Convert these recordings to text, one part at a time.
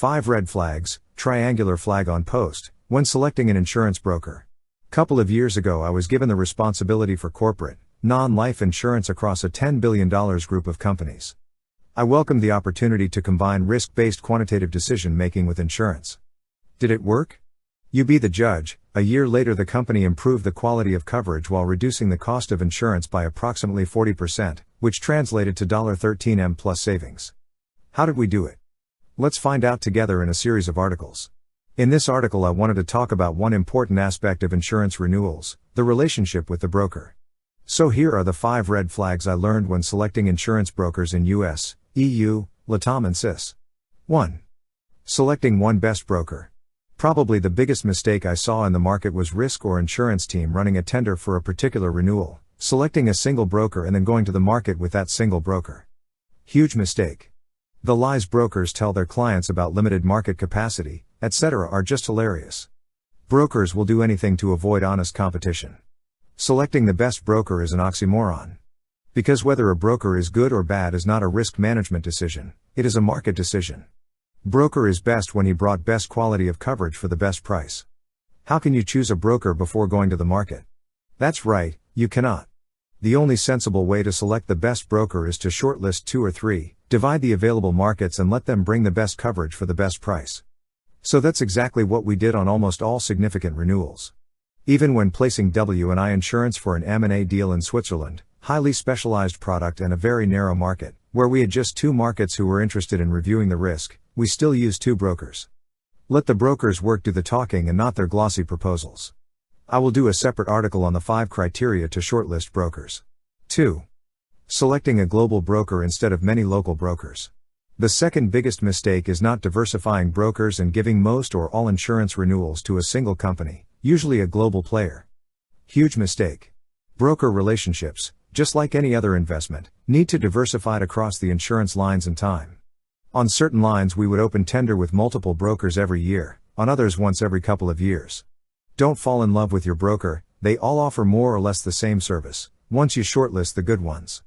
5 red flags, triangular flag on post, when selecting an insurance broker. Couple of years ago I was given the responsibility for corporate, non-life insurance across a $10 billion group of companies. I welcomed the opportunity to combine risk-based quantitative decision-making with insurance. Did it work? You be the judge. A year later the company improved the quality of coverage while reducing the cost of insurance by approximately 40%, which translated to $13M plus savings. How did we do it? Let's find out together in a series of articles. In this article I wanted to talk about one important aspect of insurance renewals, the relationship with the broker. So here are the 5 red flags I learned when selecting insurance brokers in US, EU, LATAM and CIS. 1. Selecting one best broker. Probably the biggest mistake I saw in the market was risk or insurance team running a tender for a particular renewal, selecting a single broker and then going to the market with that single broker. Huge mistake. The lies brokers tell their clients about limited market capacity, etc. are just hilarious. Brokers will do anything to avoid honest competition. Selecting the best broker is an oxymoron. Because whether a broker is good or bad is not a risk management decision, it is a market decision. Broker is best when he brought best quality of coverage for the best price. How can you choose a broker before going to the market? That's right, you cannot. The only sensible way to select the best broker is to shortlist 2 or 3, divide the available markets and let them bring the best coverage for the best price. So that's exactly what we did on almost all significant renewals. Even when placing W&I insurance for an M&A deal in Switzerland, highly specialized product and a very narrow market, where we had just 2 markets who were interested in reviewing the risk, we still used 2 brokers. Let the brokers' work do the talking and not their glossy proposals. I will do a separate article on the 5 criteria to shortlist brokers. 2. Selecting a global broker instead of many local brokers. The second biggest mistake is not diversifying brokers and giving most or all insurance renewals to a single company, usually a global player. Huge mistake. Broker relationships, just like any other investment, need to diversify across the insurance lines and time. On certain lines we would open tender with multiple brokers every year, on others once every couple of years. Don't fall in love with your broker, they all offer more or less the same service, once you shortlist the good ones.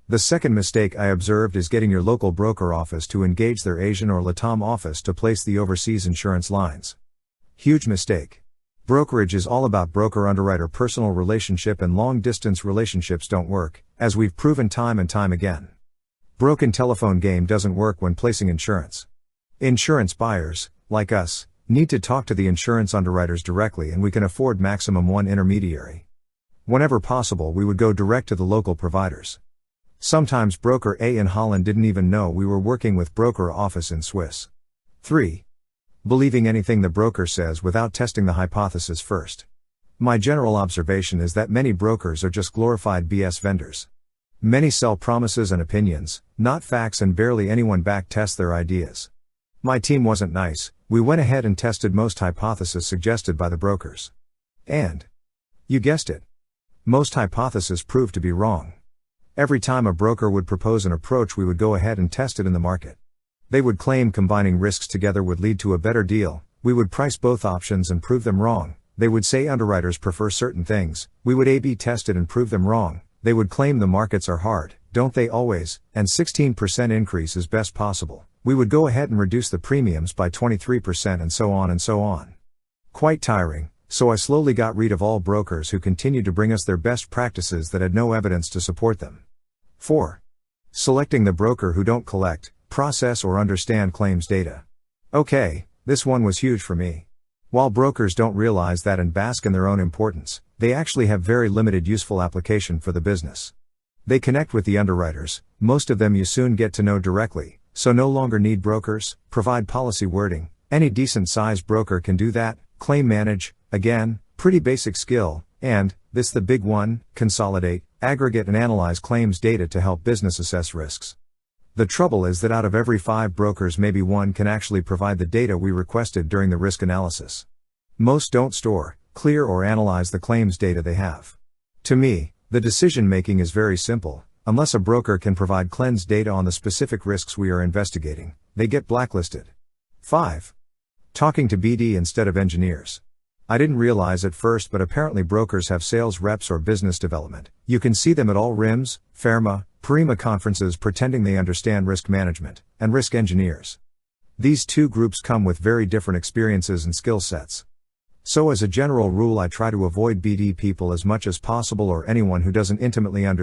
The second mistake I observed is getting your local broker office to engage their Asian or LATAM office to place the overseas insurance lines. Huge mistake. Brokerage is all about broker-underwriter personal relationship, and long-distance relationships don't work, as we've proven time and time again. Broken telephone game doesn't work when placing insurance. Insurance buyers, like us, need to talk to the insurance underwriters directly, and we can afford maximum 1 intermediary. Whenever possible we would go direct to the local providers. Sometimes broker A in Holland didn't even know we were working with broker office in Swiss. 3. Believing anything the broker says without testing the hypothesis first. My general observation is that many brokers are just glorified BS vendors. Many sell promises and opinions, not facts, and barely anyone back tests their ideas. My team wasn't nice, we went ahead and tested most hypotheses suggested by the brokers. And you guessed it. Most hypotheses proved to be wrong. Every time a broker would propose an approach we would go ahead and test it in the market. They would claim combining risks together would lead to a better deal, we would price both options and prove them wrong. They would say underwriters prefer certain things, we would A/B test it and prove them wrong. They would claim the markets are hard, don't they always, and 16% increase is best possible. We would go ahead and reduce the premiums by 23% and so on and so on. Quite tiring, so I slowly got rid of all brokers who continued to bring us their best practices that had no evidence to support them. 4. Selecting the broker who don't collect, process or understand claims data. Okay, this one was huge for me. While brokers don't realize that and bask in their own importance, they actually have very limited useful application for the business. They connect with the underwriters, most of them you soon get to know directly, so no longer need brokers, provide policy wording, any decent sized broker can do that, claim manage, again, pretty basic skill, and, this the big one, consolidate, aggregate and analyze claims data to help business assess risks. The trouble is that out of every 5 brokers maybe 1 can actually provide the data we requested during the risk analysis. Most don't store, clear or analyze the claims data they have. To me, the decision making is very simple. Unless a broker can provide cleansed data on the specific risks we are investigating, they get blacklisted. 5. Talking to BD instead of engineers. I didn't realize at first, but apparently brokers have sales reps or business development. You can see them at all RIMS, FERMA, Prima conferences pretending they understand risk management, and risk engineers. These two groups come with very different experiences and skill sets. So as a general rule, I try to avoid BD people as much as possible, or anyone who doesn't intimately understand